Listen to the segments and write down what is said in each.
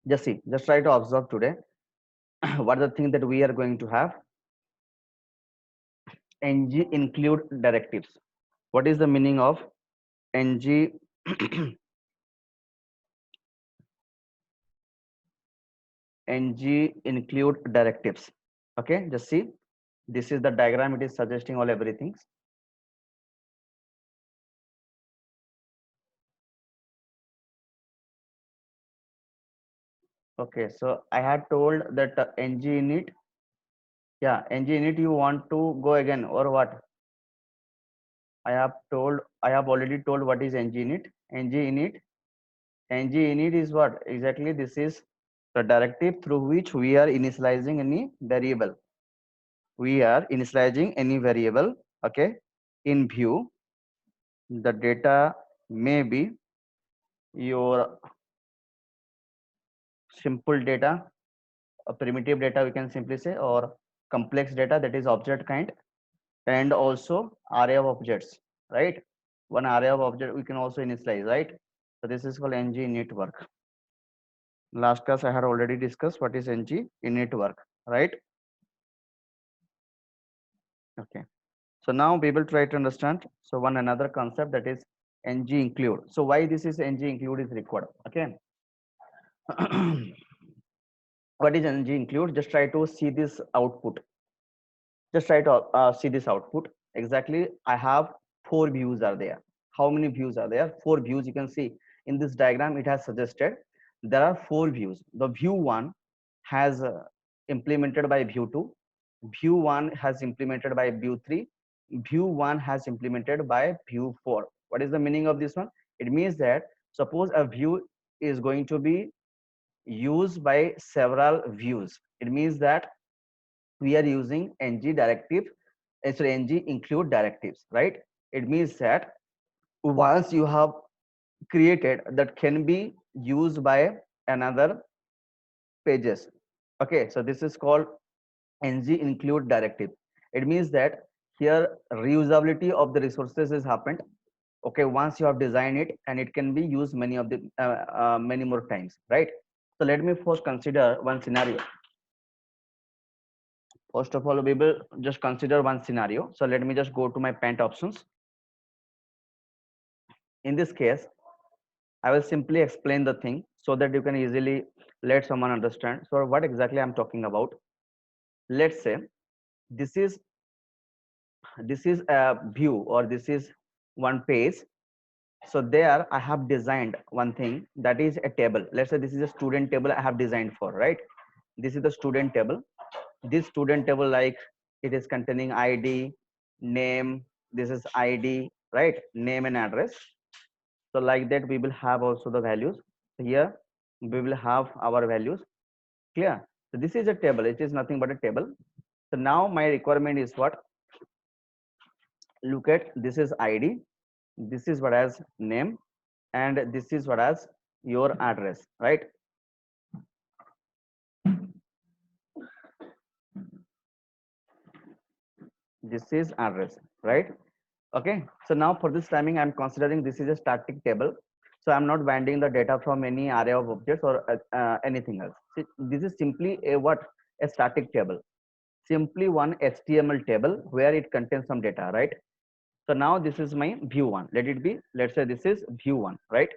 Just see, just try to observe today. What are the things that we are going to have? Ng include directives. What is the meaning of Ng? Ng include directives. Okay, just see. This is the diagram. It is suggesting all everything. Okay, so I had told that Ng init. Yeah, Ng init. You want to go again or what? I have told. I have already told what is Ng init. Ng init. Ng init is what exactly? This is the directive through which we are initializing any variable. We are initializing any variable. Okay, in view, the data may be your simple data, a primitive data we can simply say, or complex data, that is object kind, and also array of objects, right? One array of object we can also initialize, right? So this is called Ng init work. Last class I had already discussed what is Ng init work, right? Okay. So now we will try to understand. So one another concept, that is Ng include. So why this is Ng include is required. Okay. What is Ng include? Just try to see this output. Just try to see this output. Exactly, I have four views are there. How many views are there? Four views. You can see in this diagram it has suggested there are four views. The view one has implemented by view 2, view 1 has implemented by view 3, view 1 has implemented by view 4. What is the meaning of this one? It means that suppose a view is going to be used by several views. It means that we are using ng directive, sorry, ng include directives, right? It means that once you have created, that can be used by another pages. Okay, so this is called ng include directive. It means that here reusability of the resources is happened. Okay, once you have designed it, and it can be used many of the many more times, right? So let me first consider one scenario. First of all, we will just consider one scenario. So let me just go to my paint options. In this case, I will simply explain the thing so that you can easily let someone understand. So what exactly I'm talking about? Let's say this is a view, or this is one page. So there I have designed one thing, that is a table. Let's say this is a student table I have designed for, right? This is the student table. This student table, like, it is containing ID, name. This is ID, right? Name and address. So like that we will have also the values. Here we will have our values. Clear? So this is a table. It is nothing but a table. So now my requirement is what? Look at, this is ID, this is what as name, and this is what as your address, right? This is address, right? Okay, so now for this timing I'm considering this is a static table. So I'm not binding the data from any array of objects or anything else. See, this is simply a what? A static table, simply one HTML table where it contains some data, right? So now this is my view one. Let it be, let's say this is view one, right?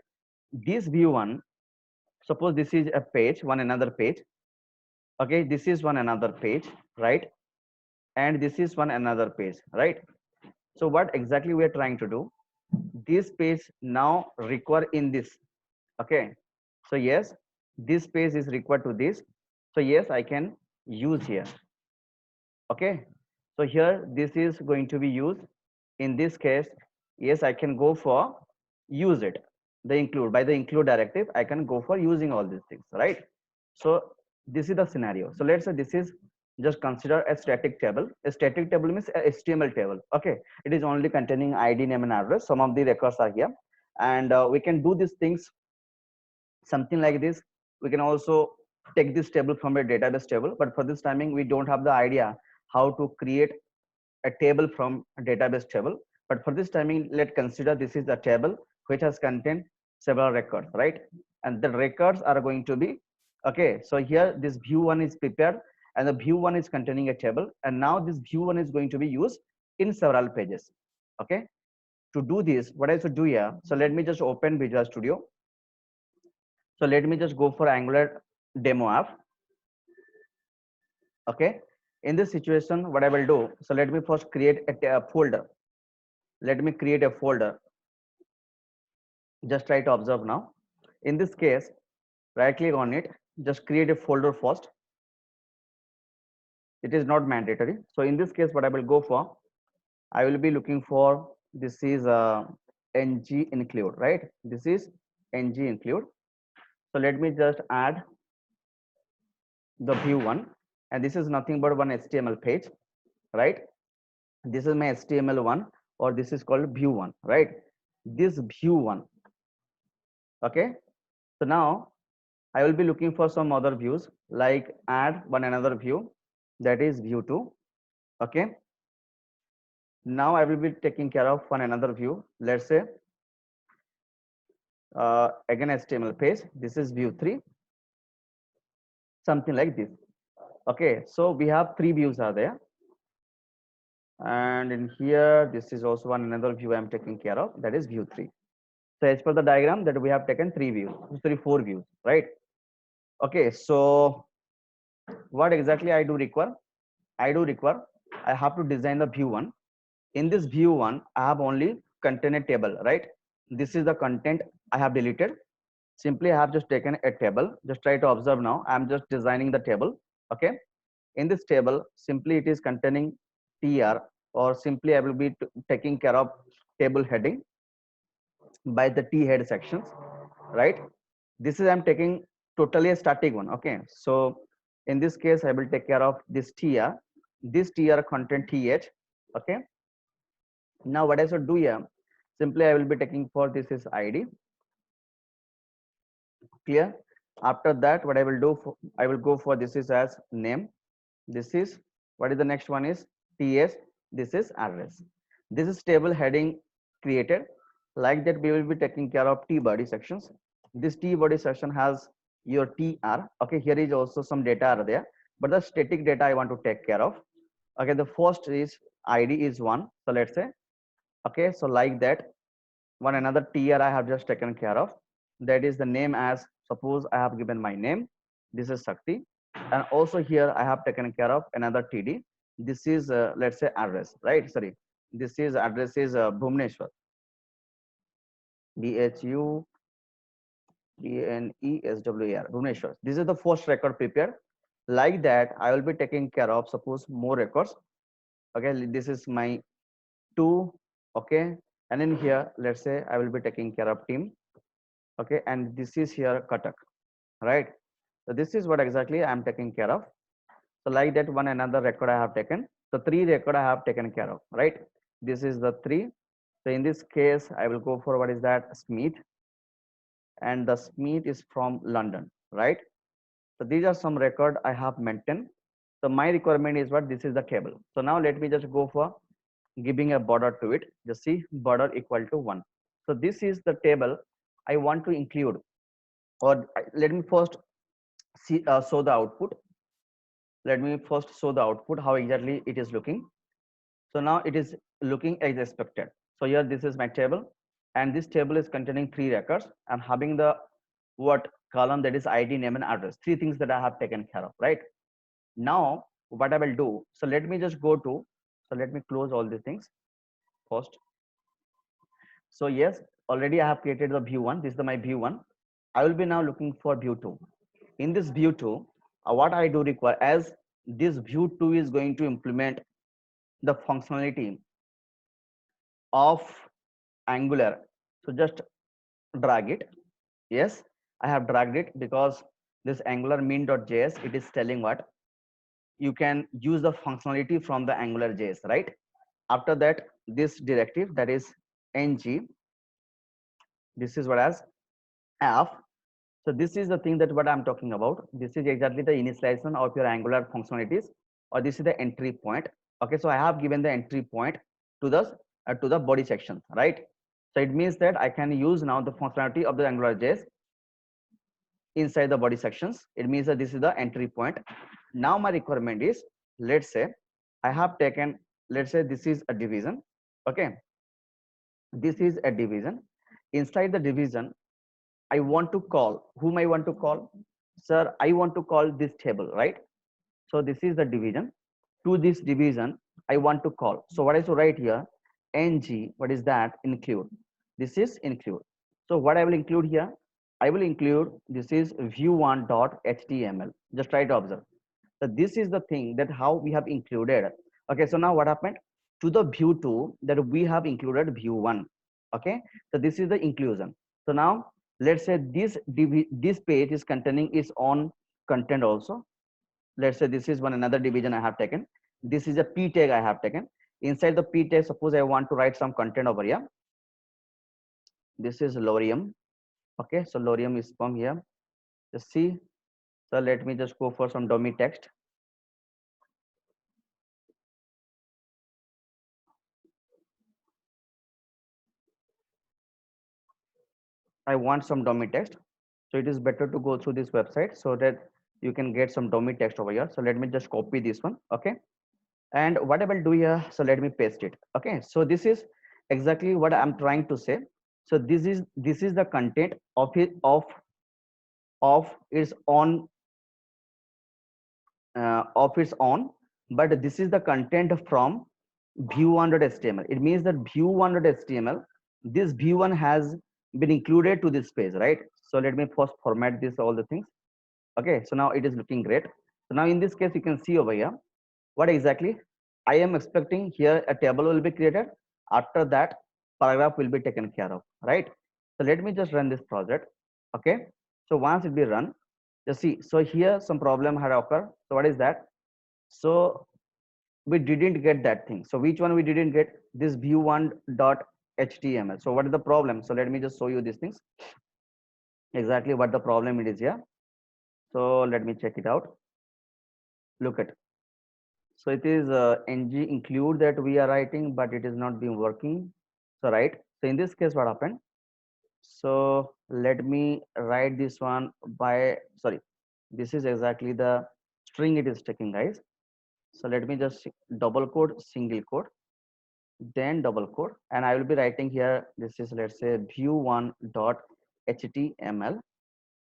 This view one, suppose this is a page, one another page. Okay, this is one another page, right? And this is one another page, right? So what exactly we are trying to do? This page now require in this. Okay, so yes, this page is required to this. So yes, I can use here. Okay, so here this is going to be used. In this case, yes, I can go for use it. The include, by the include directive I can go for using all these things, right? So this is the scenario. So let's say this is, just consider a static table. A static table means a HTML table. Okay, it is only containing ID, name and address. Some of the records are here, and we can do these things something like this. We can also take this table from a database table, but for this timing we don't have the idea how to create a table from a database table. But for this timing, let's consider this is a table which has contained several records, right? And the records are going to be Okay, so here this view one is prepared and the view one is containing a table, and now this view one is going to be used in several pages. Okay, to do this, what I should do here, so let me just open Visual Studio. So let me just go for Angular demo app. Okay, in this situation, what I will do, so let me first create a folder. Let me create a folder. Just try to observe now. In this case, right click on it, just create a folder first. It is not mandatory. So in this case, what I will go for, I will be looking for, this is ng include, right? This is ng include. So let me just add the view one, and this is nothing but one HTML page, right? This is my HTML one, or this is called view one, right? This view one. Okay. So now I will be looking for some other views, like add one another view, that is view two. Okay. Now I will be taking care of one another view. Let's say again HTML page. This is view three, something like this. Okay, so we have three views are there, and in here this is also one another view I am taking care of, that is view three. So as per the diagram that we have taken three views, four views, right? Okay, so what exactly I do require? I have to design the view one. In this view one, I have only contain a table, right? This is the content I have deleted. Simply I have just taken a table. Just try to observe now. I'm just designing the table. Okay. In this table, simply it is containing tr, or simply I will be taking care of table heading by the t head sections, right? This is I'm taking totally a static one. Okay, so in this case I will take care of this tr, content th. Okay, now what I should do here, simply I will be taking for this is id. Clear? After that, what I will do for, I will go for this is as name. This is, what is the next one is ts. This is address. This is table heading created. Like that, we will be taking care of t body sections. This t body section has your tr. Okay, here is also some data are there, but the static data I want to take care of. Okay, the first is id is one. So let's say, okay, so like that, one another tr I have just taken care of. That is the name, as suppose I have given my name. This is Sakti, and also here I have taken care of another td. This is let's say address, right? Sorry, this is address is Bhubaneswar, bhu bneswar, Bhubaneswar. This is the first record prepared. Like that, I will be taking care of suppose more records. Okay, this is my two. Okay, and in here let's say I will be taking care of team. Okay, and this is here Katak, right? So this is what exactly I am taking care of. So like that, one another record I have taken. So three record I have taken care of, right? This is the three. So in this case, I will go for what is that Smith, and the Smith is from London, right? So these are some record I have maintained. So my requirement is what, this is the table. So now let me just go for giving a border to it. Just see border equal to 1. So this is the table I want to include, or let me first see show the output. Let me first show the output, how exactly it is looking. So now it is looking as expected. So here this is my table, and this table is containing three records. I'm having the what column, that is id, name, and address. Three things that I have taken care of, right? Now what I will do, so let me just go to, so let me close all these things first. So yes, already I have created the view one. This is my view one. I will be now looking for view two. In this view two, what I do require, as this view two is going to implement the functionality of Angular. So just drag it. Yes, I have dragged it because this Angular min.js, it is telling what you can use the functionality from the Angular JS, right? After that, this directive, that is ng, this is what as f. So this is the thing that what I'm talking about. This is exactly the initialization of your Angular functionalities, or this is the entry point. Okay, so I have given the entry point to the body section, right? So it means that I can use now the functionality of the Angular JS inside the body sections. It means that this is the entry point. Now my requirement is, let's say I have taken, let's say this is a division. Okay, this is a division. Inside the division, I want to call, whom I want to call? Sir, I want to call this table, right? So this is the division. To this division, I want to call. So what I should write here? Ng, what is that? Include. This is include. So what I will include here? I will include, this is view1.html. Just try to observe. So this is the thing that how we have included. Okay, so now what happened? To the view 2 that we have included view 1. Okay, so this is the inclusion. So now let's say this page is containing its own content also. Let's say this is one another division I have taken. This is a p tag I have taken. Inside the p tag, suppose I want to write some content over here. This is lorem. Okay, so lorem is from here. Just see. So let me just go for some dummy text. I want some dummy text. So it is better to go through this website so that you can get some dummy text over here. So let me just copy this one. Okay. And what I will do here, so let me paste it. Okay. So this is exactly what I'm trying to say. So this is the content of it of its own of its own, but this is the content from view1.html. It means that view1.html, this view1 has been included to this page, right? So let me first format this all the things. Okay, so now it is looking great. So now in this case, you can see over here what exactly I am expecting here. A table will be created. After that, paragraph will be taken care of, right? So let me just run this project. Okay, so once it be run, just see. So here some problem had occurred. So what is that? So we didn't get that thing. So which one we didn't get? This view1.html. So what is the problem? So let me just show you these things. Exactly what the problem it is here. So let me check it out. Look at. So it is ng include that we are writing, but it is not been working. So right. So in this case, what happened? So let me write this one by, sorry, this is exactly the string it is taking, guys. So let me just double quote, single quote, then double quote, and I will be writing here, this is, let's say, view1.html.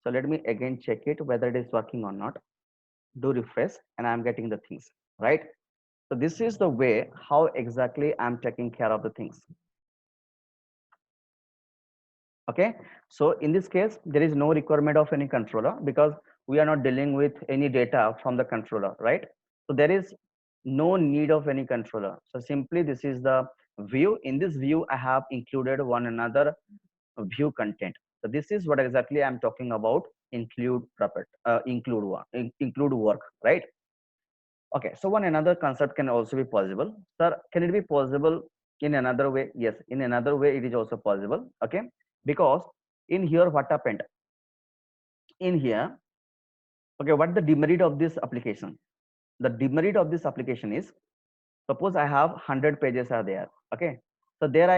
So let me again check it whether it is working or not. Do refresh, and I'm getting the things, right? So this is the way how exactly I'm taking care of the things. Okay, so in this case, there is no requirement of any controller because we are not dealing with any data from the controller, right? So there is no need of any controller. So simply this is the view. In this view, I have included one another view content. So this is what exactly I'm talking about. Include property, include work, right? Okay, so one another concept can also be possible. Sir, can it be possible in another way? Yes, in another way it is also possible. Okay, because in here what happened? In here, okay, what the demerit of this application? The demerit of this application is, suppose I have 100 pages are there. Okay, so there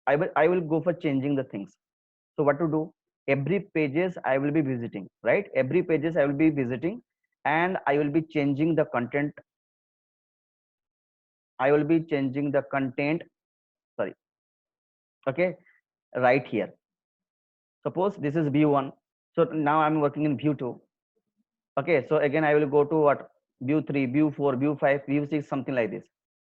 I will go for changing the things. So what to do? Every pages I will be visiting, right? Every pages I will be visiting, and I will be changing the content. I will be changing the content. Sorry. Okay, right here. Suppose this is view 1. So now I'm working in view 2. Okay, so again I will go to what? View 3, view 4, view 5, view 6, something like this.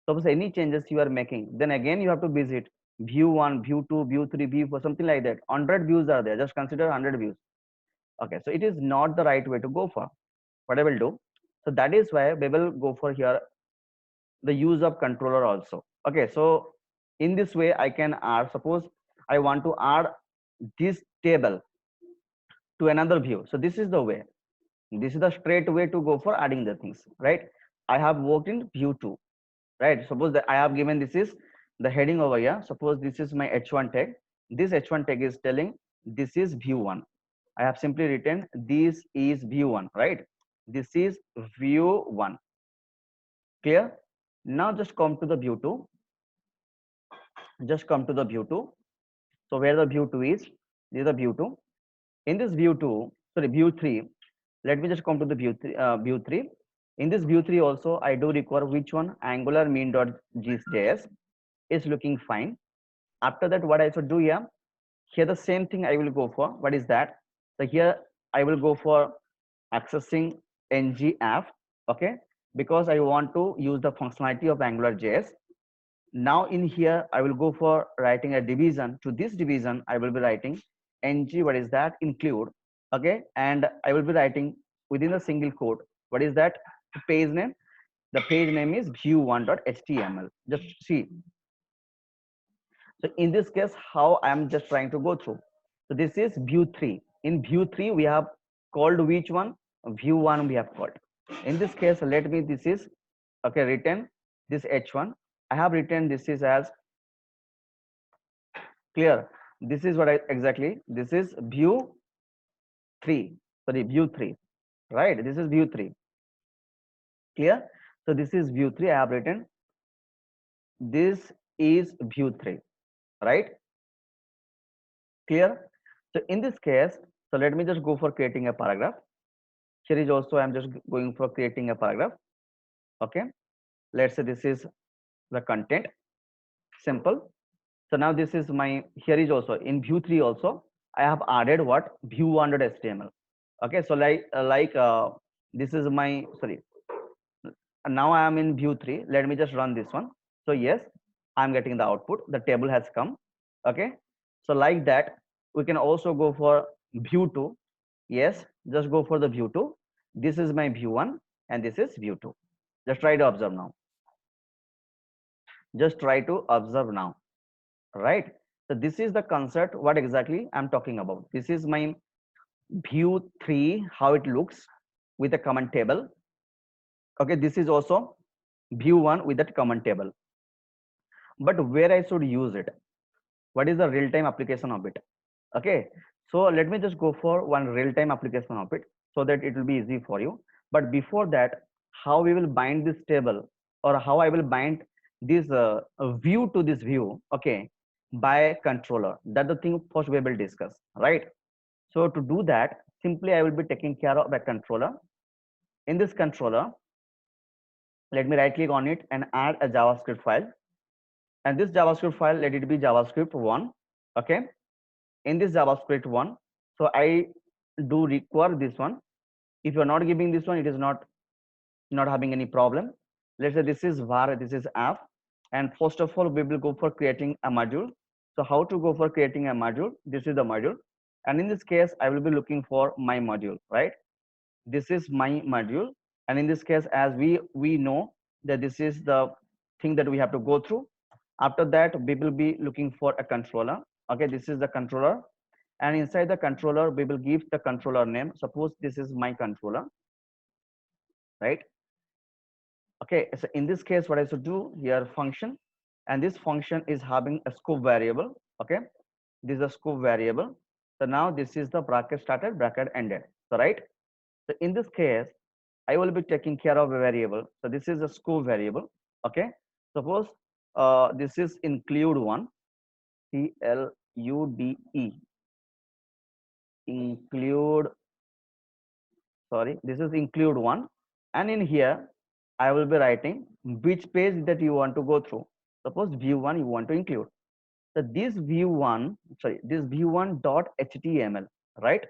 Suppose any changes you are making, then again you have to visit view 1, view 2, view 3, view 4, something like that. 100 views are there. Just consider 100 views. Okay, so it is not the right way to go for. What I will do? So that is why we will go for here the use of controller also. Okay, so in this way I can add, suppose I want to add this table to another view. So this is the way. This is the straight way to go for adding the things, right? I have worked in view 2, right? Suppose that I have given this is the heading over here. Suppose this is my h1 tag. This h1 tag is telling this is view 1. I have simply written this is view 1, right? This is view 1. Clear? Now just come to the view 2. Just come to the view 2. So where the view 2 is, this is the view 2. In this view 2, sorry, view 3. Let me just come to the view 3. In this view 3 also, I do require which one? Angular mean.js is looking fine. After that, what I should do here? Here the same thing I will go for. What is that? So here I will go for accessing ng-app, okay? Because I want to use the functionality of AngularJS. Now in here, I will go for writing a division. To this division, I will be writing ng, what is that? Include, okay? And I will be writing within a single quote. What is that? Page name. The page name is view1.html. Just see. So in this case, how I am just trying to go through. So this is view 3. In view 3, we have called which one? View 1 we have called. In this case, let me, this is, okay, written this h1. I have written this is as clear. This is what I exactly, this is view 3. Sorry, view 3, right? This is view 3. Clear? So this is view 3. I have written this is view 3, right? Clear? So in this case, so let me just go for creating a paragraph. Here is also I'm just going for creating a paragraph. Okay. Let's say this is the content. Simple. So now this is my, here is also in view 3 also, I have added what? View1.html. Okay. So this is my, sorry. Now I am in view 3. Let me just run this one. So yes, I'm getting the output. The table has come. Okay. So like that, we can also go for view 2. Yes, just go for the view 2. This is my view 1 and this is view 2. Just try to observe now. Just try to observe now, right? So this is the concept, what exactly I'm talking about. This is my view 3, how it looks with the comment table. Okay, this is also view 1 with that comment table. But where I should use it? What is the real-time application of it? Okay, so let me just go for one real-time application of it so that it will be easy for you. But before that, how we will bind this table, or how I will bind this view to this view, okay, by controller. That's the thing first we will discuss, right? So to do that, simply I will be taking care of a controller. In this controller, let me right click on it and add a JavaScript file. And this JavaScript file, let it be JavaScript 1, okay? In this JavaScript 1, so I do require this one. If you're not giving this one, it is not having any problem. Let's say this is var, this is app, and first of all we will go for creating a module. So how to go for creating a module? This is the module, and in this case I will be looking for my module, right? This is my module, and in this case, as we know that this is the thing that we have to go through. After that, we will be looking for a controller. Okay, this is the controller, and inside the controller we will give the controller name. Suppose this is my controller, right? Okay, so in this case what I should do here, function, and this function is having a scope variable. Okay, this is a scope variable. So now this is the bracket started, bracket ended. So right, so in this case I will be taking care of a variable. So this is a scope variable. Okay, suppose this is include one, CLUDE, include, sorry, this is include one, and in here I will be writing which page that you want to go through. Suppose view 1 you want to include, so this view 1, sorry, this view 1 dot html, right?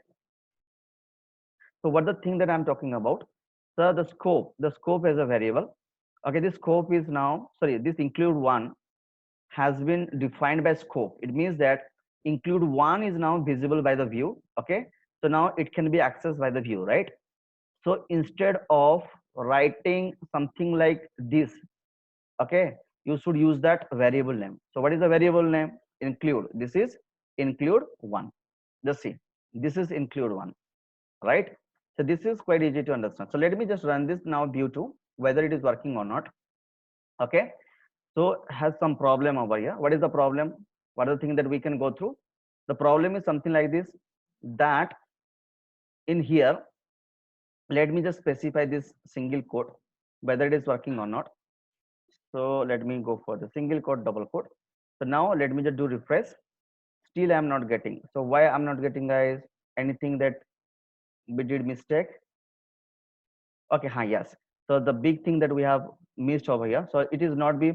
So what the thing that I'm talking about? So the scope is a variable. Okay, this scope is now, sorry, this include one has been defined by scope. It means that include one is now visible by the view. Okay, so now it can be accessed by the view, right? So instead of writing something like this, okay, you should use that variable name. So what is the variable name? Include. This is include one. Just see, this is include one, right? So this is quite easy to understand. So let me just run this now, view 2, whether it is working or not. Okay, so has some problem over here. What is the problem? What are the things that we can go through? The problem is something like this, that in here, let me just specify this single quote, whether it is working or not. So let me go for the single quote, double quote. So now let me just do refresh. Still I'm not getting. So why I'm not getting, guys? Anything that We did mistake. Okay, yes. So the big thing that we have missed over here. So it is not be.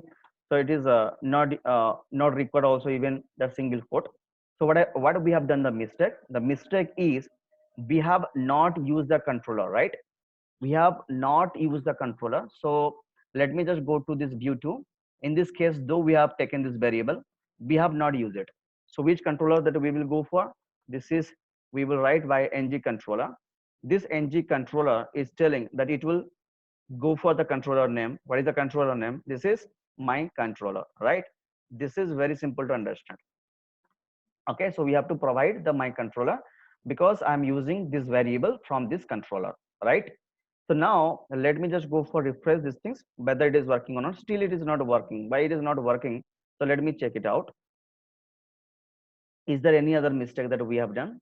So it is not required also even the single quote. So what we have done the mistake. The mistake is we have not used the controller, right? We have not used the controller. So let me just go to this view too. In this case, though we have taken this variable, we have not used it. So which controller that we will go for? This is, we will write by ng controller. This ng controller is telling that it will go for the controller name. What is the controller name? This is my controller, right? This is very simple to understand. Okay, so we have to provide the my controller because I'm using this variable from this controller, right? So now let me just go for refresh these things, whether it is working or not. Still it is not working. Why it is not working? So let me check it out. Is there any other mistake that we have done?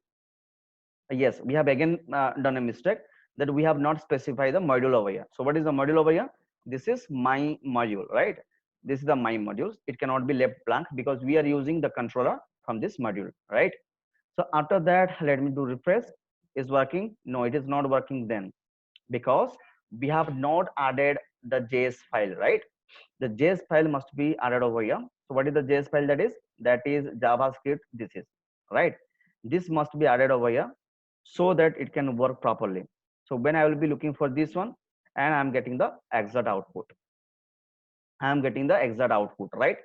Yes, we have again done a mistake that we have not specified the module over here. So what is the module over here? This is my module, right? This is the my modules. It cannot be left blank because we are using the controller from this module, right? So after that, let me do refresh. Is working? No, it is not working then because we have not added the JS file, right? The JS file must be added over here. So what is the JS file that is? That is JavaScript. This is right. This must be added over here so that it can work properly. So when I will be looking for this one and I'm getting the exact output. I'm getting the exact output, right?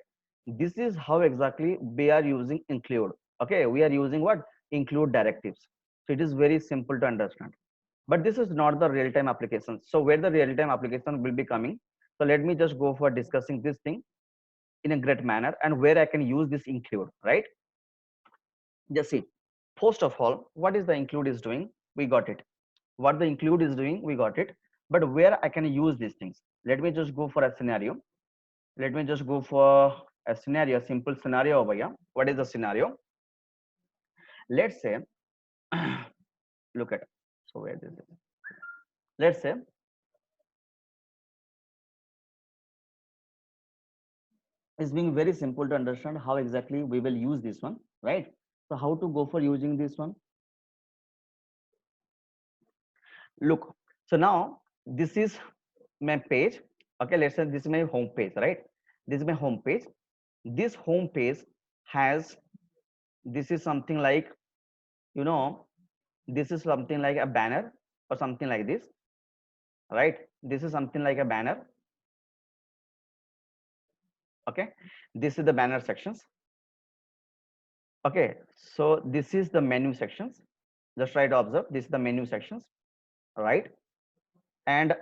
This is how exactly we are using include. Okay, we are using what? Include directives. So it is very simple to understand. But this is not the real-time application. So where the real-time application will be coming. So let me just go for discussing this thing in a great manner and where I can use this include, right? Just see. First of all, what is the include is doing? We got it. What the include is doing, we got it. But where I can use these things? Let me just go for a scenario. Let me just go for a scenario, simple scenario over here. What is the scenario? Let's say, look at, so where this is. Let's say, it's being very simple to understand how exactly we will use this one, right? So how to go for using this one? Look, so now this is my page. Okay, let's say this is my home page, right? This is my home page. This home page has, this is something like, you know, this is something like a banner or something like this, right? This is something like a banner. Okay, this is the banner sections. Okay, so this is the menu sections. Just try to observe, this is the menu sections, right? And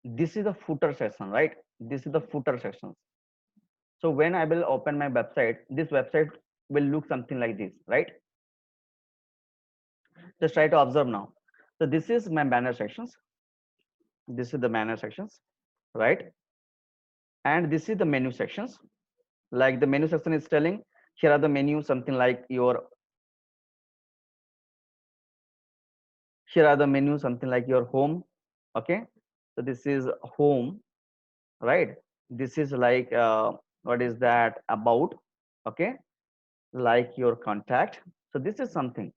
this is the footer section, right? This is the footer sections. So when I will open my website, this website will look something like this, right? Just try to observe now. So this is my banner sections. This is the banner sections, right? And this is the menu sections. Like the menu section is telling, here are the menu, something like your, here are the menu, something like your home. Okay. So this is home, right? This is like, what is that about? Okay. Like your contact. So this is something.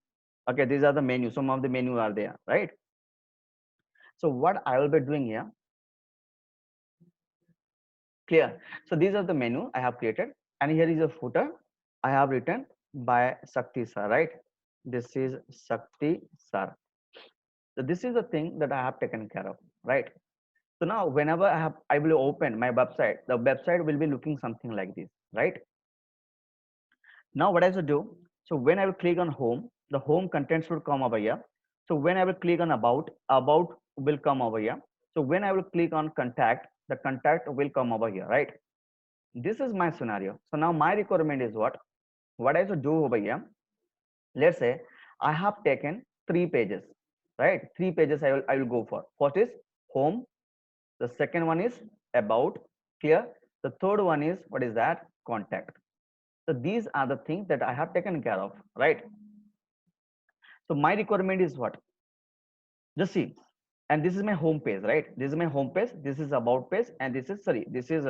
Okay. These are the menu. Some of the menu are there, right? So what I will be doing here, clear. So these are the menu I have created, and here is a footer I have written by Sakti sir, right? This is Sakti sir. So this is the thing that I have taken care of, right? So now whenever I will open my website, the website will be looking something like this, right? Now what I should do? So when I will click on home, the home contents will come over here. So when I will click on about will come over here. So when I will click on contact, the contact will come over here, right? This is my scenario. So now my requirement is what? What I should do over here? Let's say I have taken 3 pages, right? 3 pages I will go for. First is home. The second one is about, clear. The third one is, what is that? Contact. So these are the things that I have taken care of, right? So my requirement is what? Just see, and this is my home page, right? This is my home page. This is about page, and this is, sorry, this is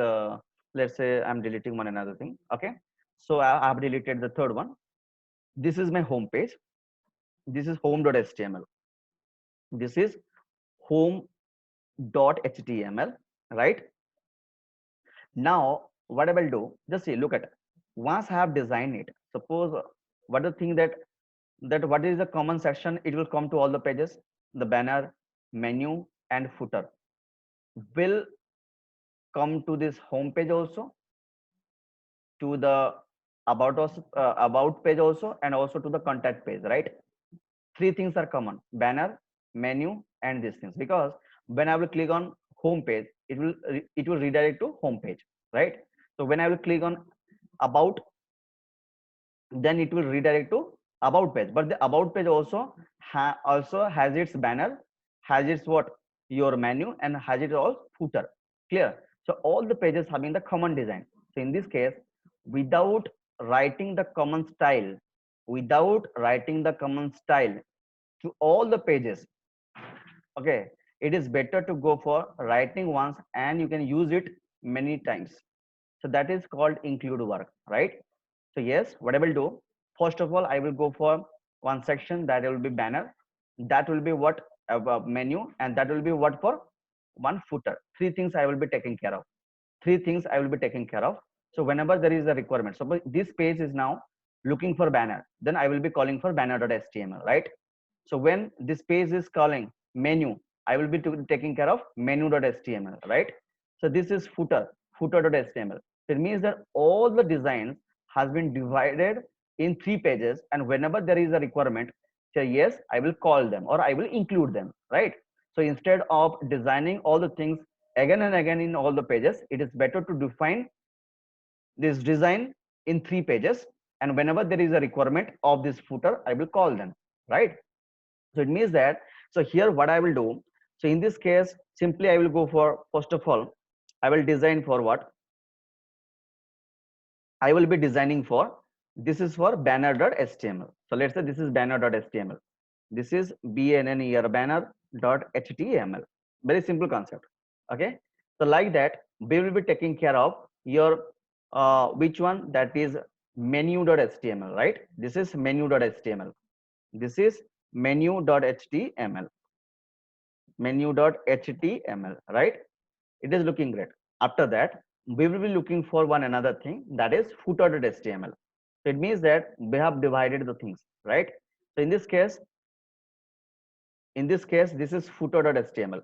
let's say I'm deleting one another thing. Okay, so I have deleted the third one. This is my home page. This is home.html. This is home.html, right? Now what I will do, just see, look at it. Once I have designed it, suppose what the thing that what is the common section, it will come to all the pages. The banner, menu and footer will come to this home page also, to the about us about page also, and also to the contact page, right? Three things are common: banner, menu and these things. Because when I will click on home page, it will redirect to home page, right? So when I will click on about, then it will redirect to about page. But the about page also also has its banner, has its what, your menu, and has its all footer. Clear? So all the pages having the common design. So in this case, without writing the common style, without writing the common style to all the pages, okay, it is better to go for writing once and you can use it many times. So that is called include work, right? So yes, what I will do, first of all, I will go for one section that will be banner, that will be what, menu, and that will be what for one footer. Three things I will be taking care of. Three things I will be taking care of. So whenever there is a requirement, suppose this page is now looking for banner, then I will be calling for banner.html, right? So when this page is calling menu, I will be taking care of menu.html, right? So this is footer.html. It means that all the designs has been divided in three pages, and whenever there is a requirement, say yes, I will call them or I will include them, right? So instead of designing all the things again and again in all the pages, it is better to define this design in three pages, and whenever there is a requirement of this footer, I will call them, right? So it means that, so here what I will do, so in this case, simply I will go for, first of all, I will design for what? I will be designing for, this is for banner.html. So let's say this is banner.html. This is banner banner.html. Very simple concept. Okay. So like that, we will be taking care of your which one, that is menu.html, right? This is menu.html. This is menu.html. Menu.html, right? It is looking great. After that, we will be looking for one another thing, that is footer.html. So it means that we have divided the things, right? So in this case, this is footer.html.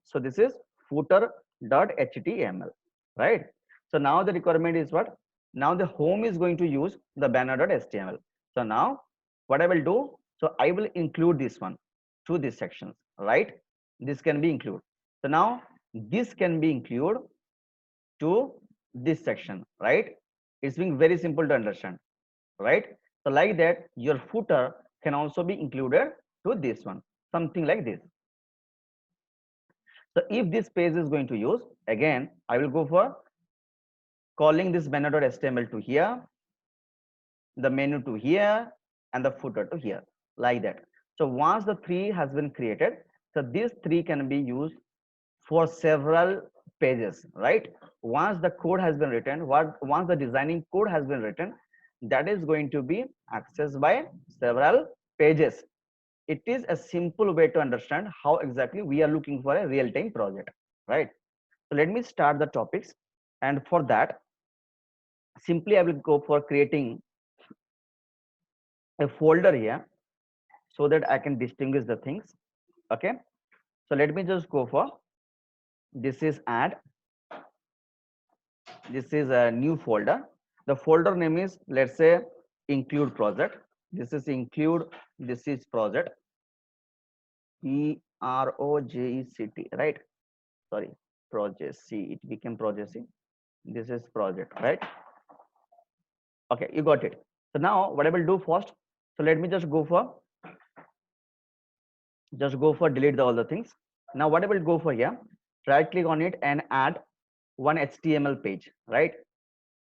So this is footer.html, right? So now the requirement is what? Now the home is going to use the banner.html. So now what I will do, so I will include this one to these sections, right? This can be included. So now this can be included to this section, right? It's being very simple to understand, right? So like that, your footer can also be included to this one, something like this. So if this page is going to use, again, I will go for calling this banner.html to here, the menu to here, and the footer to here, like that. So once the three has been created, so these three can be used for several pages, right? Once the code has been written, once the designing code has been written, that is going to be accessed by several pages. It is a simple way to understand how exactly we are looking for a real-time project, right? So let me start the topics, and for that, simply I will go for creating a folder here so that I can distinguish the things. Okay, so let me just go for, this is add, this is a new folder. The folder name is, let's say, include project. This is include, this is project, project, right? Sorry, project C, it became project C. This is project, right? Okay, you got it. So now what I will do first, so let me just go for delete all the things. Now what I will go for here, right click on it and add one HTML page, right?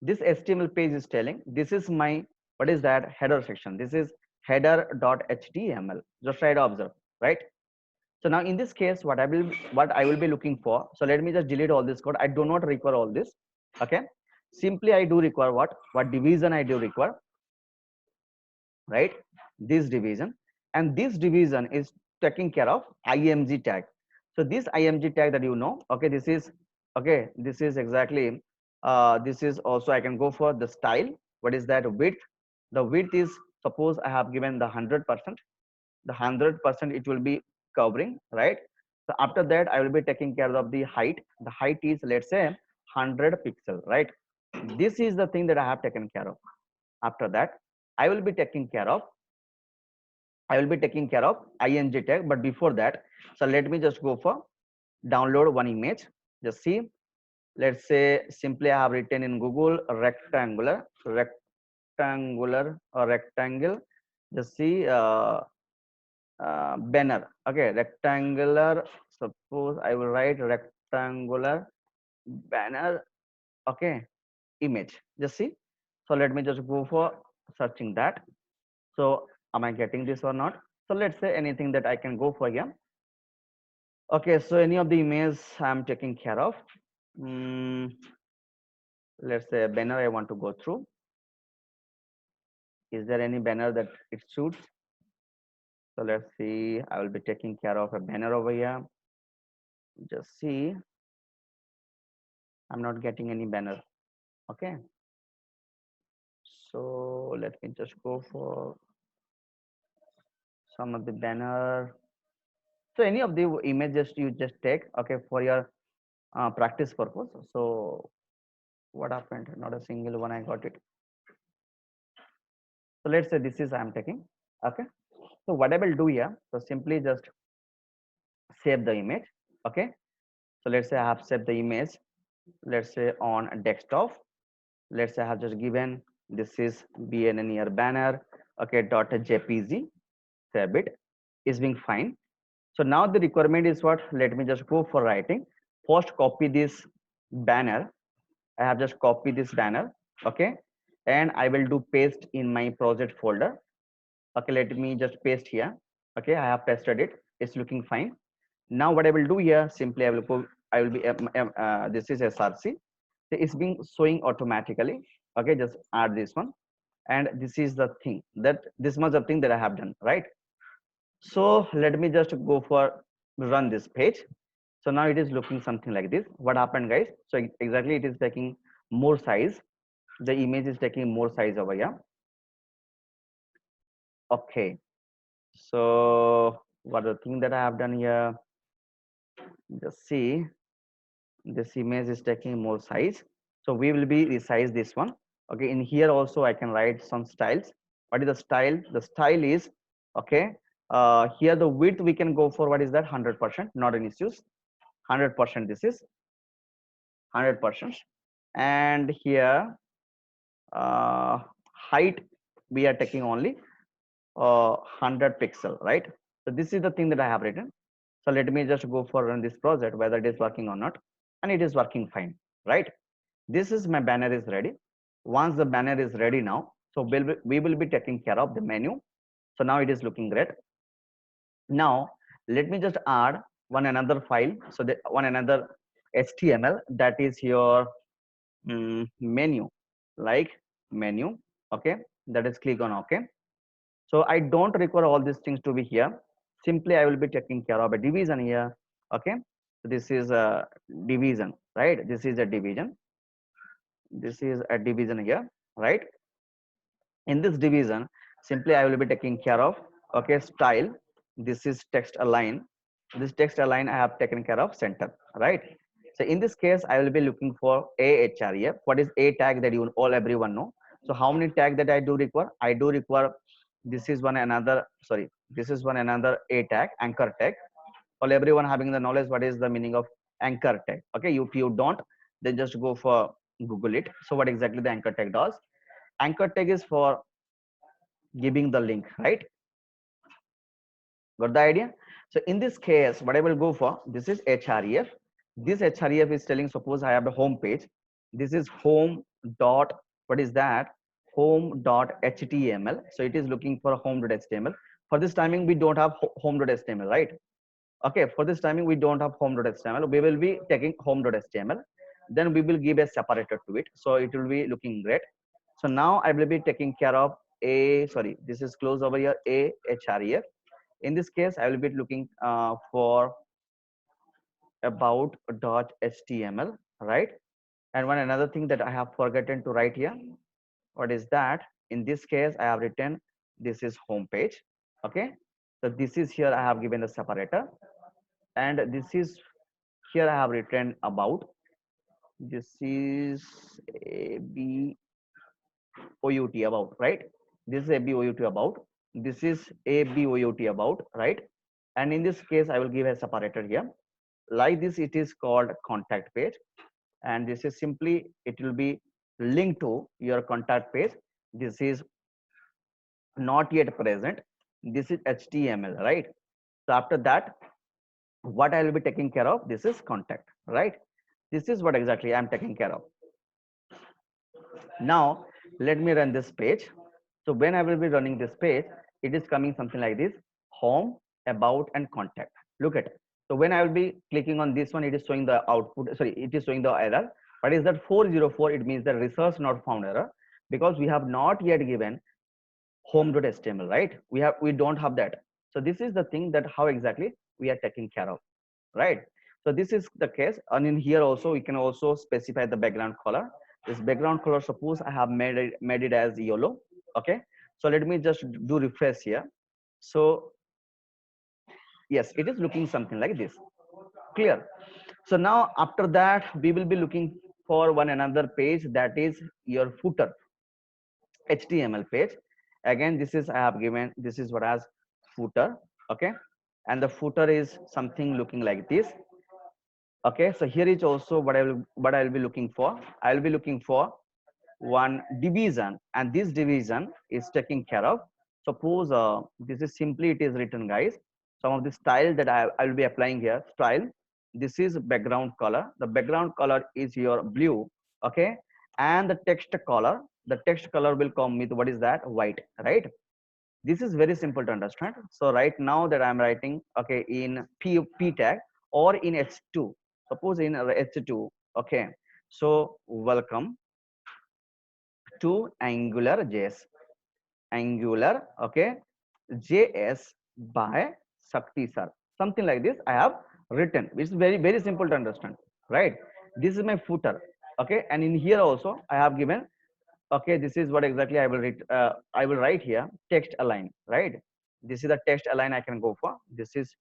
This HTML page is telling, this is my, what is that, header section. This is header.html. Just try to observe, right? So now in this case, what I will be looking for, so let me just delete all this code. I do not require all this. Okay, simply I do require what division I do require, right? This division, and this division is taking care of img tag. So this img tag that you know, okay, this is okay, this is exactly this is also I can go for the style. What is that? Width. The width is, suppose I have given the 100%, the 100% it will be covering, right? So after that I will be taking care of the height. The height is, let's say, 100 pixel, right? This is the thing that I have taken care of. After that I will be taking care of ing tag. But before that, so let me just go for download one image. Just see, let's say simply I have written in Google rectangular or rectangle. Just see banner. Okay, rectangular. Suppose I will write rectangular banner. Okay, image. Just see. So let me just go for searching that. So am I getting this or not? So let's say anything that I can go for here. Okay, so any of the image I'm taking care of. Let's say a banner I want to go through. Is there any banner that it suits? So let's see, I will be taking care of a banner over here. Just see, I'm not getting any banner. Okay, so let me just go for some of the banner. So any of the images you just take, okay, for your practice purpose. So what happened? Not a single one I got it. So let's say this is I'm taking. Okay, so what I will do here, so simply just save the image. Okay, so let's say I have saved the image, let's say on desktop. Let's say I have just given this is BNNER banner, okay, .jpg. Save it, is being fine. So now the requirement is what? Let me just go for writing. First copy this banner. I have just copied this banner, okay, and I will do paste in my project folder. Okay, let me just paste here. Okay, I have pasted it. It's looking fine. Now what I will do here, simply I will go, I will be this is src. It's being showing automatically. Okay, just add this one, and this is the thing that this much of thing that I have done, right? So let me just go for run this page. So now it is looking something like this. What happened, guys? So exactly it is taking more size. The image is taking more size over here. Okay, so what the thing that I have done here, just see, this image is taking more size. So we will be resize this one. Okay, in here also I can write some styles. What is the style? The style is, okay, here the width we can go for, what is that? 100%, not an issues. 100%, this is 100%. And here height we are taking only 100 pixel, right? So this is the thing that I have written. So let me just go for run this project, whether it is working or not. And it is working fine, right? This is my banner is ready. Once the banner is ready now, so we will be taking care of the menu. So now it is looking great. Now let me just add one another file. So the one another HTML, that is your menu, like menu. Okay, that is click on OK. So I don't require all these things to be here. Simply I will be taking care of a division here. Okay, so this is a division, right? This is a division. This is a division here, right? In this division, simply I will be taking care of, okay, style. This is text align. This text align I have taken care of center, right? So in this case I will be looking for a href. What is a tag that you all everyone know? So how many tag that I do require? I do require, this is one another, sorry, this is one another a tag, anchor tag. All everyone having the knowledge what is the meaning of anchor tag. Okay, if you don't, then just go for Google it. So what exactly the anchor tag does? Anchor tag is for giving the link, right? Got the idea? So in this case, what I will go for, this is href. This href is telling, suppose I have a home page. This is home dot, what is that? Home dot html. So it is looking for home dot html. For this timing, we don't have home dot html, right? Okay, for this timing, we don't have home dot html. We will be taking home dot html. Then we will give a separator to it. So it will be looking great. So now I will be taking care of a, sorry, this is close over here, a href. In this case, I will be looking for about.html, right? And one another thing that I have forgotten to write here, what is that? In this case, I have written this is home page. Okay, so this is here I have given a separator, and this is here I have written about. This is a b o u t about, right? This is a b o u t about. This is a b o u t about, right? And in this case, I will give a separator here. Like this, it is called contact page, and this is simply it will be linked to your contact page. This is not yet present. This is html, right? So after that, what I will be taking care of, this is contact, right? This is what exactly I'm taking care of. Now let me run this page. So when I will be running this page, it is coming something like this: home, about, and contact. Look at it. So when I will be clicking on this one, it is showing the output, sorry, it is showing the error. But is that 404? It means the resource not found error, because we have not yet given home.html, right? We don't have that. So this is the thing that how exactly we are taking care of, right? So this is the case. And in here also we can also specify the background color. This background color, suppose I have made it as yellow. Okay, so let me just do refresh here. So yes, it is looking something like this. Clear? So now after that, we will be looking for one another page, that is your footer html page. Again, this is I have given, this is what as footer. Okay, and the footer is something looking like this. Okay, so here is also what I will be looking for. I will be looking for one division, and this division is taken care of. Suppose this is simply it is written, guys. Some of the style that I will be applying here, style. This is background color. The background color is your blue. Okay, and the text color will come with what is that, white, right? This is very simple to understand. So right now that I'm writing, okay, in p tag or in h2, suppose in h2. Okay, so welcome to Angular, okay, JS by Sakti sir. Something like this I have written. It's very simple to understand, right? This is my footer, okay, and in here also I have given. Okay, this is what exactly I will read. I will write here text align, right? This is the text align I can go for. This is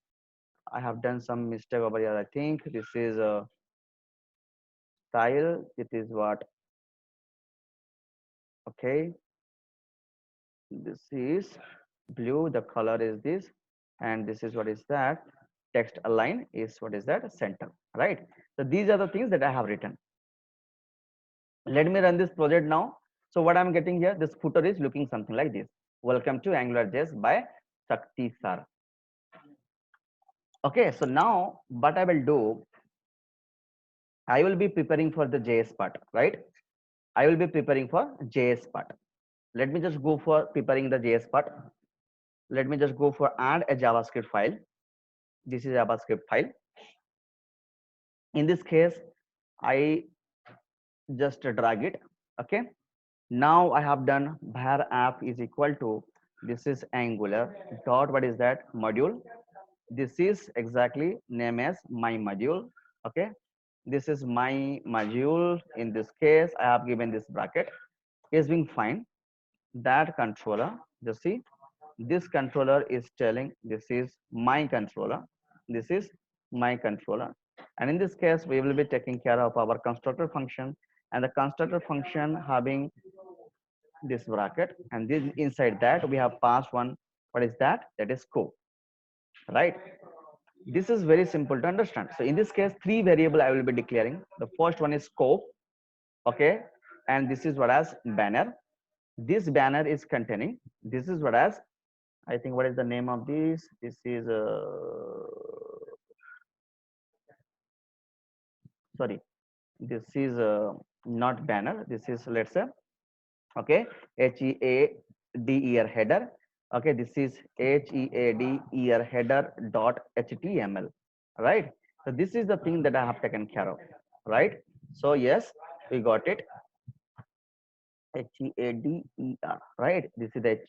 I have done some mistake over here. I think this is a style. It is what, okay, this is blue, the color is this, and this is what is that, text align is what is that, center, right? So these are the things that I have written. Let me run this project now. So what I'm getting here, this footer is looking something like this: welcome to AngularJS by Sakti sir. Okay, so now what I will do, I will be preparing for the JS part, right? I will be preparing for JS part. Let me just go for preparing the JS part. Let me just go for add a JavaScript file. This is a JavaScript file. In this case, I just drag it. Okay, now I have done var app is equal to, this is Angular dot, what is that, module. This is exactly name as my module. Okay, this is my module. In this case, I have given this bracket is being fine. That controller, just see, this controller is telling this is my controller, this is my controller. And in this case, we will be taking care of our constructor function, and the constructor function having this bracket, and this inside that we have passed one, what is that, that is scope, right? This is very simple to understand. So in this case, three variable I will be declaring. The first one is scope, okay, and this is what as banner. This banner is containing, this is what as, I think, what is the name of this, this is sorry, this is not banner, this is, let's say, okay, head header. Okay, this is head header dot html, right? So this is the thing that I have taken care of, right? So yes, we got it. Header, right? This is the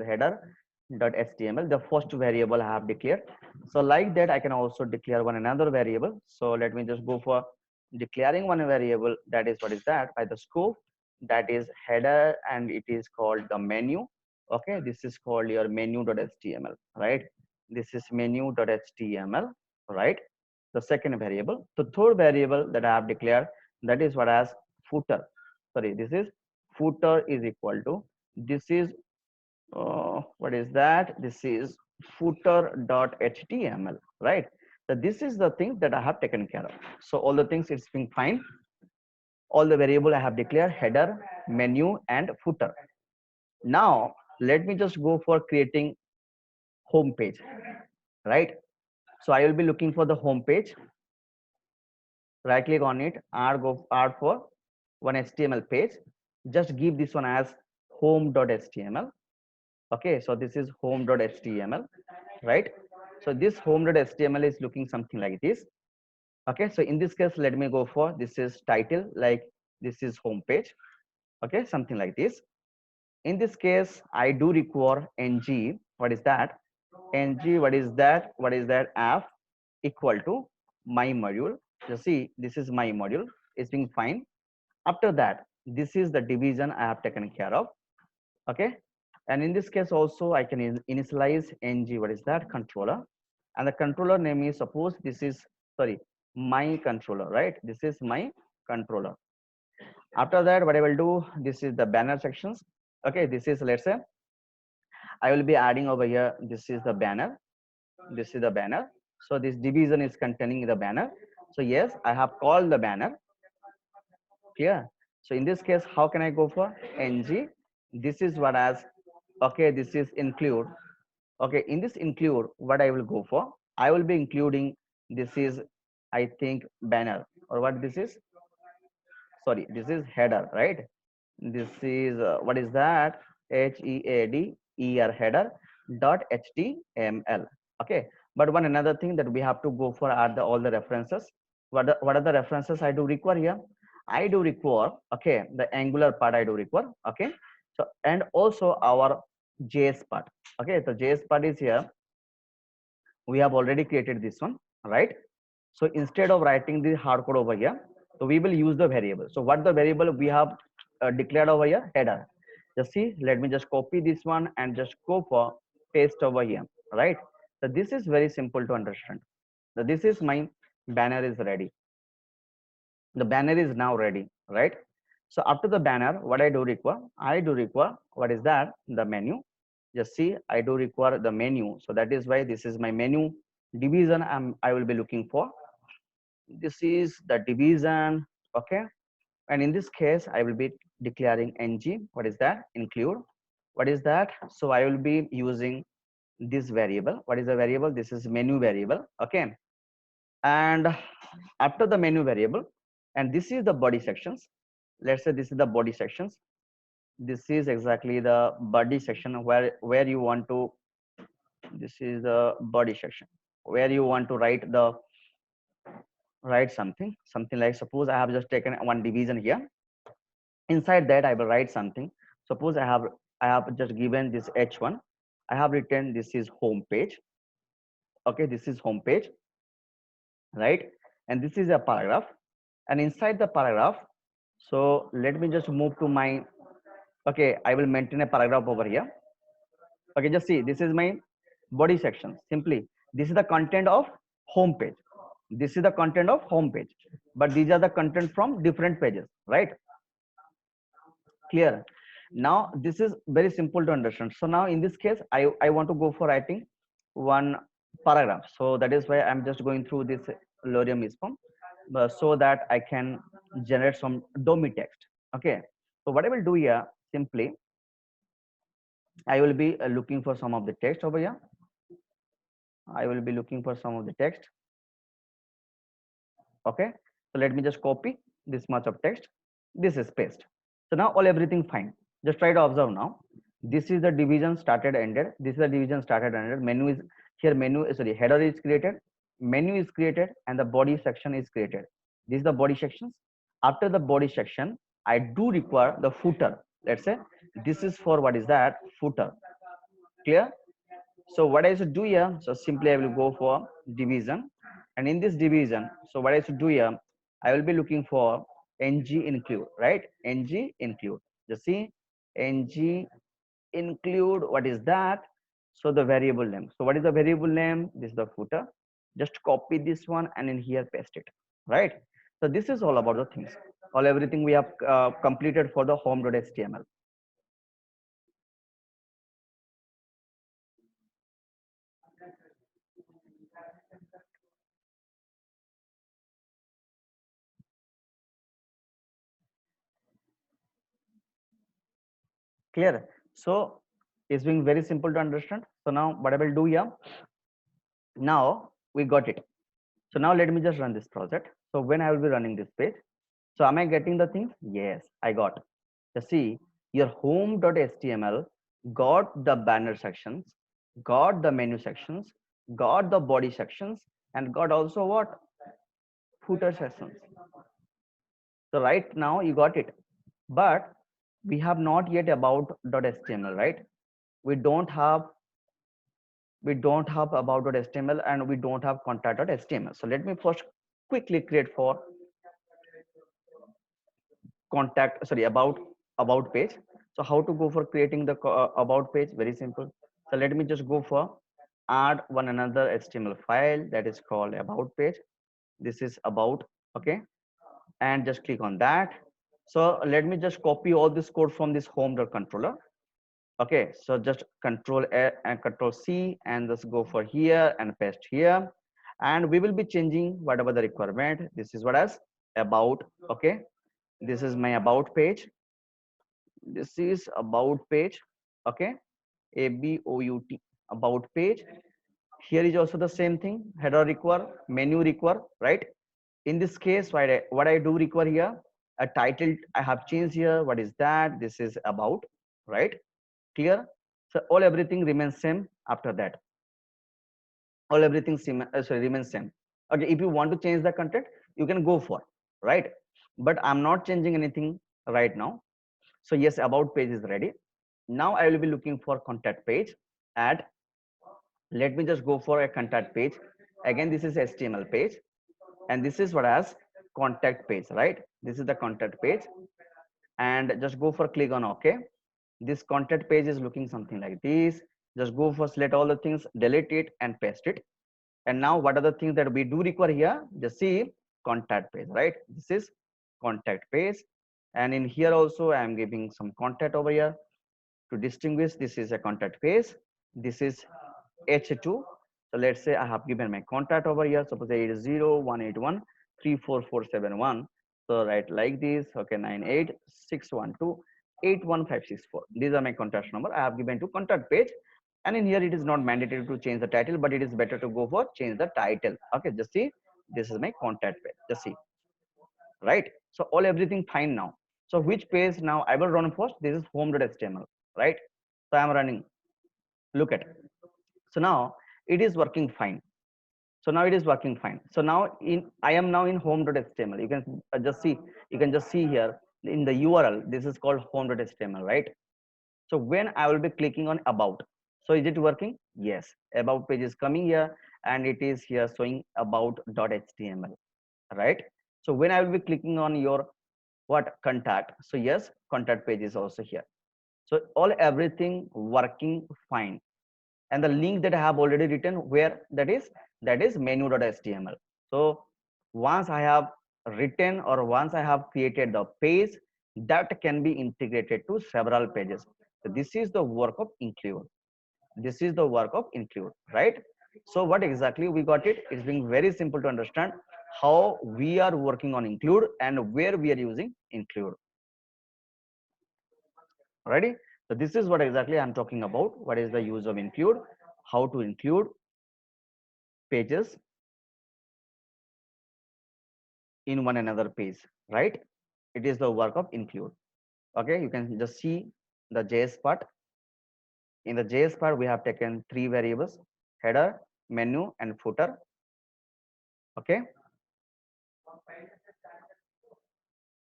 header dot html, the first variable I have declared. So like that, I can also declare one another variable. So let me just go for declaring one variable. That is, what is that, by the scope, that is header, and it is called the menu. Okay, this is called your menu.html, right? This is menu.html, right? The second variable. The third variable that I have declared, that is what as footer. Sorry, this is footer is equal to, this is what is that, this is footer.html, right? So this is the thing that I have taken care of. So all the things, it's been fine. All the variable I have declared, header, menu, and footer. Now let me just go for creating home page, right? So I will be looking for the home page, right click on it, r for one html page. Just give this one as home.html. Okay, so this is home.html, right? So this home.html is looking something like this. Okay, so in this case, let me go for, this is title, like this is home page. Okay, something like this. In this case, I do require ng, what is that, ng, what is that, app equal to my module. You see, this is my module, it's being fine. After that, this is the division I have taken care of. Okay, and in this case also, I can initialize ng, what is that, controller, and the controller name is, suppose this is, sorry, my controller, right? This is my controller. After that, what I will do, this is the banner sections. Okay, this is, let's say, I will be adding over here, this is the banner, this is the banner. So this division is containing the banner. So yes, I have called the banner. Clear? So in this case, how can I go for ng? This is what as, okay, this is include. Okay, in this include, what I will go for, I will be including, this is, I think, banner, or what this is, sorry, this is header, right? This is what is that, header, header dot html. Okay, but one another thing that we have to go for are the all the references. What are the references I do require here? I do require, okay, the angular part I do require. Okay, so and also our js part. Okay, so js part is here, we have already created this one, right? So instead of writing the hard code over here, so we will use the variable. So what the variable we have declared over here, header. Just see, let me just copy this one and just go for paste over here, right? So this is very simple to understand. So this is my banner is ready. The banner is now ready, right? So after the banner, what I do require, what is that, the menu. Just see, I do require the menu. So that is why this is my menu division I will be looking for. This is the division. Okay, and in this case, I will be declaring ng, what is that, include, what is that. So I will be using this variable. What is the variable? This is menu variable. Okay, and after the menu variable, and this is the body sections. Let's say this is the body sections. This is exactly the body section where you want to, this is the body section where you want to write something like, suppose I have just taken one division here. Inside that, I will write something. Suppose I have just given this h1. I have written this is home page. Okay, this is home page, right? And this is a paragraph. And inside the paragraph, so let me just move to my, okay, I will maintain a paragraph over here. Okay, just see, this is my body section. Simply, this is the content of home page. This is the content of home page, but these are the content from different pages, right? Clear? Now this is very simple to understand. So now in this case, I want to go for writing one paragraph. So that is why I'm just going through this Lorem Ipsum, so that I can generate some dummy text. Okay, so what I will do here, simply I will be looking for some of the text over here. I will be looking for some of the text. Okay, so let me just copy this much of text. This is paste. So now all everything fine. Just try to observe now. This is the division started ended. This is the division started ended. Menu is here. Menu is, sorry, header is created. Menu is created, and the body section is created. This is the body sections. After the body section, I do require the footer. Let's say this is for, what is that, footer. Clear? So what I should do here, so simply I will go for division, and in this division, so what I should do here, I will be looking for ng include, right? Ng include. Just see ng include, what is that? So the variable name. So what is the variable name? This is the footer. Just copy this one and in here paste it, right? So this is all about the things. All everything we have completed for the home.html. Clear? So it's being very simple to understand. So now what I will do here, now we got it. So now let me just run this project. So when I will be running this page, so am I getting the things? Yes, I got. So see, your home.html got the banner sections, got the menu sections, got the body sections, and got also what? Footer sections. So right now you got it. But we have not yet about.html, right? We don't have about.html and we don't have contact.html. So let me first quickly create for contact, sorry, about page. So how to go for creating the about page? Very simple. So let me just go for add one another HTML file that is called about page. This is about, okay, and just click on that. So let me just copy all this code from this home.controller. Okay, so just control A and control C and just go for here and paste here, and we will be changing whatever the requirement. This is what as about, okay, this is my about page, this is about page, okay, about about page. Here is also the same thing, header require, menu require, right? In this case what I do require here, a title I have changed here. What is that? This is about, right? Clear? So all everything remains same after that. All everything remains same. Okay, if you want to change the content, you can go for, right? But I'm not changing anything right now. So yes, about page is ready. Now I will be looking for contact page. Add. Let me just go for a contact page. Again, this is HTML page, and this is what as contact page, right? This is the contact page, and just go for click on OK. This contact page is looking something like this. Just go for select all the things, delete it and paste it. And now what are the things that we do require here? Just see contact page, right? This is contact page, and in here also I am giving some contact over here to distinguish. This is a contact page, this is H2. So let's say I have given my contact over here, suppose it is 018134471. So write like this, okay, 98612811564. These are my contact number I have given to contact page. And in here it is not mandatory to change the title, but it is better to go for change the title. Okay, just see, this is my contact page, just see, right? So all everything fine now. So which page now I will run first? This is home.html, right? So I am running, look at it. So now it is working fine. So now it is working fine. So now I am now in home.html. You can just see, you can just see here in the URL, this is called home.html, right? So when I will be clicking on about, so is it working? Yes, about page is coming here and it is here showing about.html, right? So when I will be clicking on your what contact, so yes, contact page is also here. So all everything working fine. And the link that I have already written, where that is menu.html. So once I have written or once I have created the page, that can be integrated to several pages. So this is the work of include. This is the work of include, right? So what exactly we got it? It's being very simple to understand how we are working on include and where we are using include. Ready? So this is what exactly I'm talking about. What is the use of include? How to include pages in one another page, right? It is the work of include. Okay, you can just see the JS part. In the JS part, we have taken three variables: header, menu, and footer. Okay.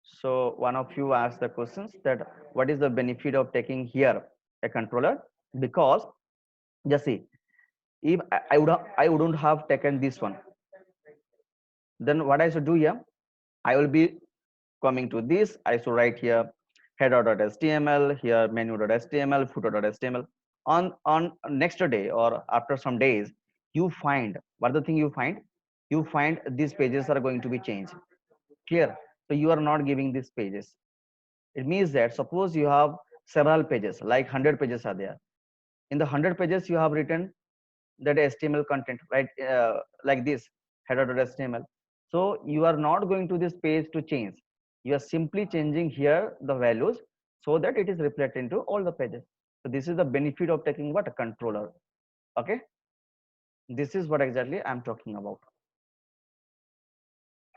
So one of you asked the questions that what is the benefit of taking here a controller? Because just see, If I wouldn't have taken this one, then what I should do here, I will be coming to this, I should write here header.html, here menu.html, footer.html. On next day or after some days, you find what the thing you find, you find these pages are going to be changed. Clear? So you are not giving these pages. It means that suppose you have several pages, like 100 pages are there. In the 100 pages, you have written that HTML content, right? Like this header.html. So you are not going to this page to change. You are simply changing here the values so that it is reflected into all the pages. So this is the benefit of taking what a controller. Okay, this is what exactly I'm talking about.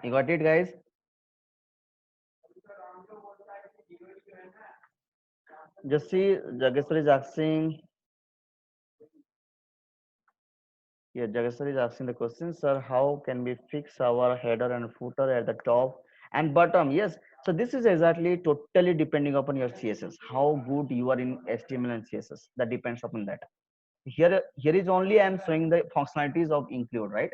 You got it, guys? Just see, Jageswar is asking. Yeah, Jagasar is asking the question, sir, how can we fix our header and footer at the top and bottom? Yes, so this is exactly totally depending upon your CSS, how good you are in HTML and CSS. That depends upon that. Here is only I'm showing the functionalities of include, right?